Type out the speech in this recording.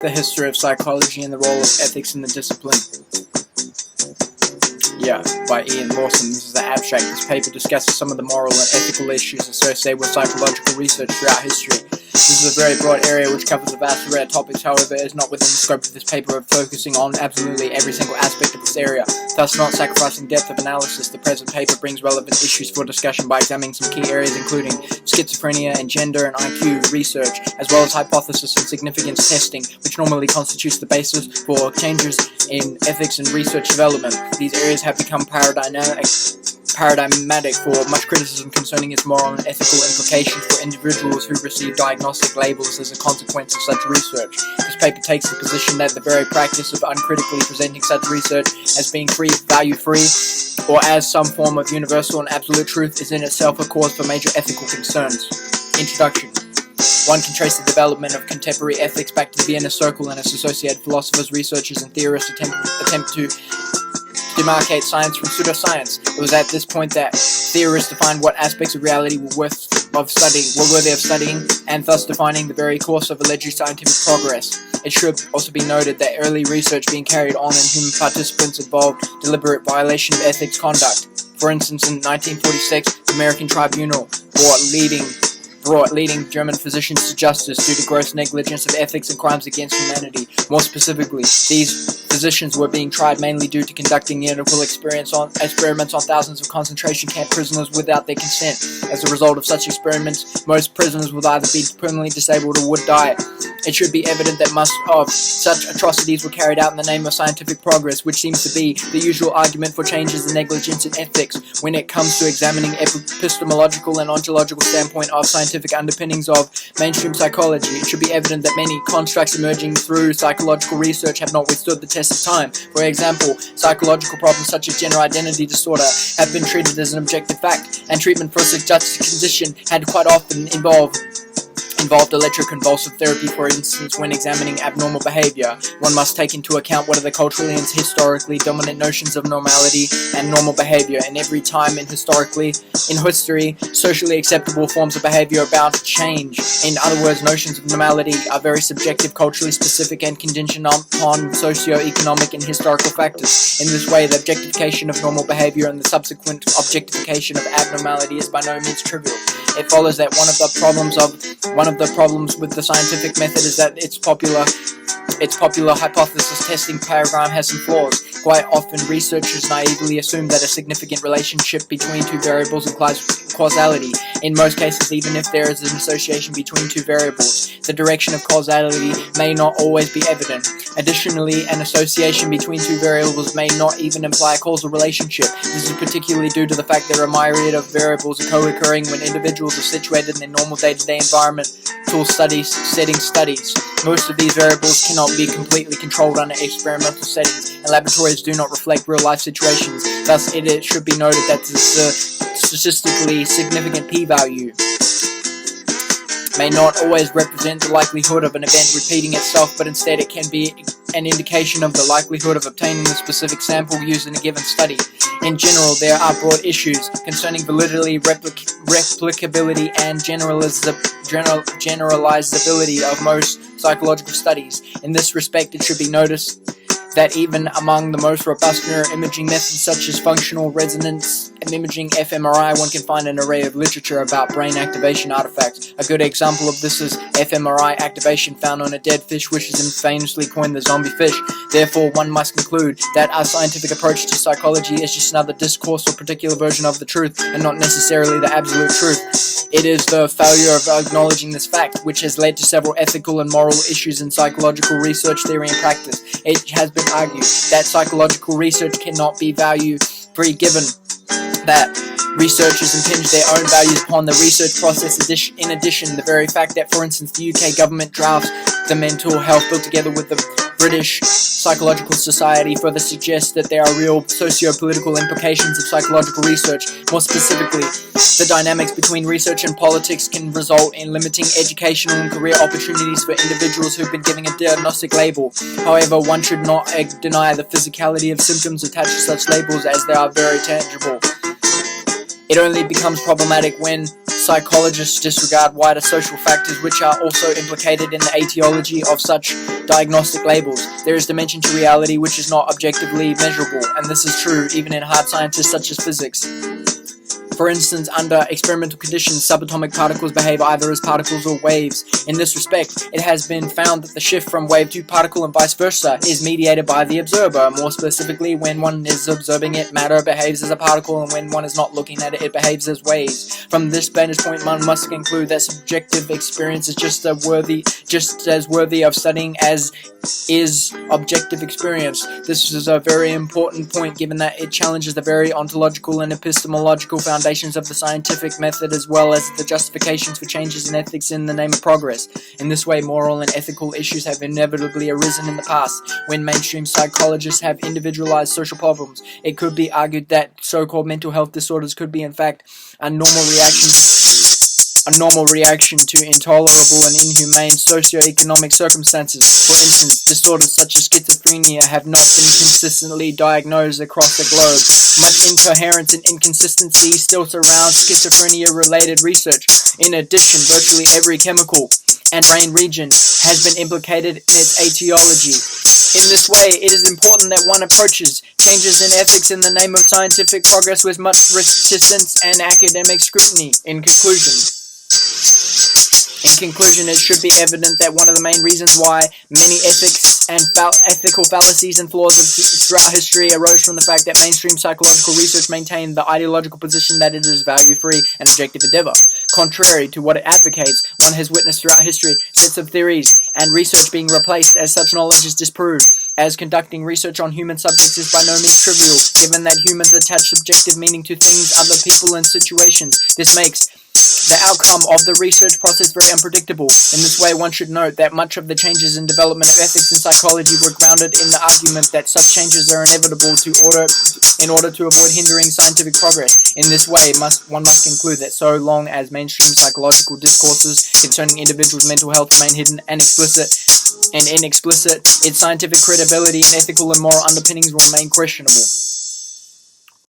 The history of psychology and the role of ethics in the discipline. Yeah, by Ian Lawson. This is the abstract. This paper discusses some of the moral and ethical issues associated with psychological research throughout history. This is a very broad area which covers a vast array of topics, however, it is not within the scope of this paper of focusing on absolutely every single aspect of this area, thus not sacrificing depth of analysis. The present paper brings relevant issues for discussion by examining some key areas including schizophrenia and gender and IQ research, as well as hypothesis and significance testing, which normally constitutes the basis for changes in ethics and research development. These areas have become paradigmatic for much criticism concerning its moral and ethical implications for individuals who receive diagnostic labels as a consequence of such research. This paper takes the position that the very practice of uncritically presenting such research as being value-free, or as some form of universal and absolute truth is in itself a cause for major ethical concerns. Introduction. One can trace the development of contemporary ethics back to the Vienna Circle and its associated philosophers, researchers, and theorists attempt to demarcate science from pseudoscience. It was at this point that theorists defined what aspects of reality were worthy of studying, and thus defining the very course of alleged scientific progress. It should also be noted that early research being carried on in human participants involved deliberate violation of ethics conduct. For instance, in 1946, the American Tribunal brought leading German physicians to justice due to gross negligence of ethics and crimes against humanity. More specifically, these physicians were being tried mainly due to conducting neoliberal experiments on thousands of concentration camp prisoners without their consent. As a result of such experiments, most prisoners would either be permanently disabled or would die. It should be evident that most of such atrocities were carried out in the name of scientific progress, which seems to be the usual argument for changes in negligence in ethics when it comes to examining epistemological and ontological standpoint of scientific underpinnings of mainstream psychology. It should be evident that many constructs emerging through psychological research have not withstood the test of time. For example, psychological problems such as gender identity disorder have been treated as an objective fact, and treatment for such condition had quite often involved electroconvulsive therapy. For instance, when examining abnormal behavior, one must take into account what are the culturally and historically dominant notions of normality and normal behavior. And every time in history, socially acceptable forms of behavior are bound to change. In other words, notions of normality are very subjective, culturally specific, and contingent upon socio-economic and historical factors. In this way, the objectification of normal behavior and the subsequent objectification of abnormality is by no means trivial. It follows that one of the problems with the scientific method is that its popular hypothesis testing paradigm has some flaws. Quite often, researchers naively assume that a significant relationship between two variables implies causality. In most cases, even if there is an association between two variables, the direction of causality may not always be evident. Additionally, an association between two variables may not even imply a causal relationship. This is particularly due to the fact that a myriad of variables are co-occurring when individuals are situated in their normal day-to-day environment. Studies. Most of these variables cannot be completely controlled under experimental settings, and laboratories do not reflect real-life situations. Thus, it should be noted that the statistically significant p-value may not always represent the likelihood of an event repeating itself, but instead it can be an indication of the likelihood of obtaining the specific sample used in a given study. In general, there are broad issues concerning validity, replicability, and generalizability of most psychological studies. In this respect, it should be noticed that even among the most robust neuroimaging methods such as functional resonance imaging, fMRI, one can find an array of literature about brain activation artifacts. A good example of this is fMRI activation found on a dead fish, which is famously coined the zombie fish. Therefore, one must conclude that our scientific approach to psychology is just another discourse or particular version of the truth, and not necessarily the absolute truth. It is the failure of acknowledging this fact which has led to several ethical and moral issues in psychological research, theory, and practice. It has been argued that psychological research cannot be value-free, given that researchers impinge their own values upon the research process. In addition, the very fact that, for instance, the UK government drafts the mental health bill together with the British Psychological Society further suggests that there are real socio-political implications of psychological research. More specifically, the dynamics between research and politics can result in limiting educational and career opportunities for individuals who've been given a diagnostic label. However, one should not deny the physicality of symptoms attached to such labels, as they are very tangible. It only becomes problematic when psychologists disregard wider social factors which are also implicated in the etiology of such diagnostic labels. There is dimension to reality which is not objectively measurable, and this is true even in hard sciences such as physics. For instance, under experimental conditions, subatomic particles behave either as particles or waves. In this respect, it has been found that the shift from wave to particle and vice versa is mediated by the observer. More specifically, when one is observing it, matter behaves as a particle, and when one is not looking at it, it behaves as waves. From this vantage point, one must conclude that subjective experience is just as worthy of studying as is objective experience. This is a very important point, given that it challenges the very ontological and epistemological foundations of the scientific method, as well as the justifications for changes in ethics in the name of progress. In this way, moral and ethical issues have inevitably arisen in the past. When mainstream psychologists have individualized social problems, it could be argued that so-called mental health disorders could be in fact a normal reaction to intolerable and inhumane socio-economic circumstances. For instance, disorders such as schizophrenia have not been consistently diagnosed across the globe. Much incoherence and inconsistency still surrounds schizophrenia-related research. In addition, virtually every chemical and brain region has been implicated in its etiology. In this way, it is important that one approaches changes in ethics in the name of scientific progress with much resistance and academic scrutiny. In conclusion, it should be evident that one of the main reasons why many ethics and ethical fallacies and flaws throughout history arose from the fact that mainstream psychological research maintained the ideological position that it is value-free and objective endeavor. Contrary to what it advocates, one has witnessed throughout history sets of theories and research being replaced as such knowledge is disproved, as conducting research on human subjects is by no means trivial, given that humans attach subjective meaning to things, other people, and situations. This makes the outcome of the research process very unpredictable. In this way, one should note that much of the changes in development of ethics and psychology were grounded in the argument that such changes are inevitable in order to avoid hindering scientific progress. In this way, one must conclude that so long as mainstream psychological discourses concerning individuals' mental health remain hidden and inexplicit, its scientific credibility and ethical and moral underpinnings will remain questionable.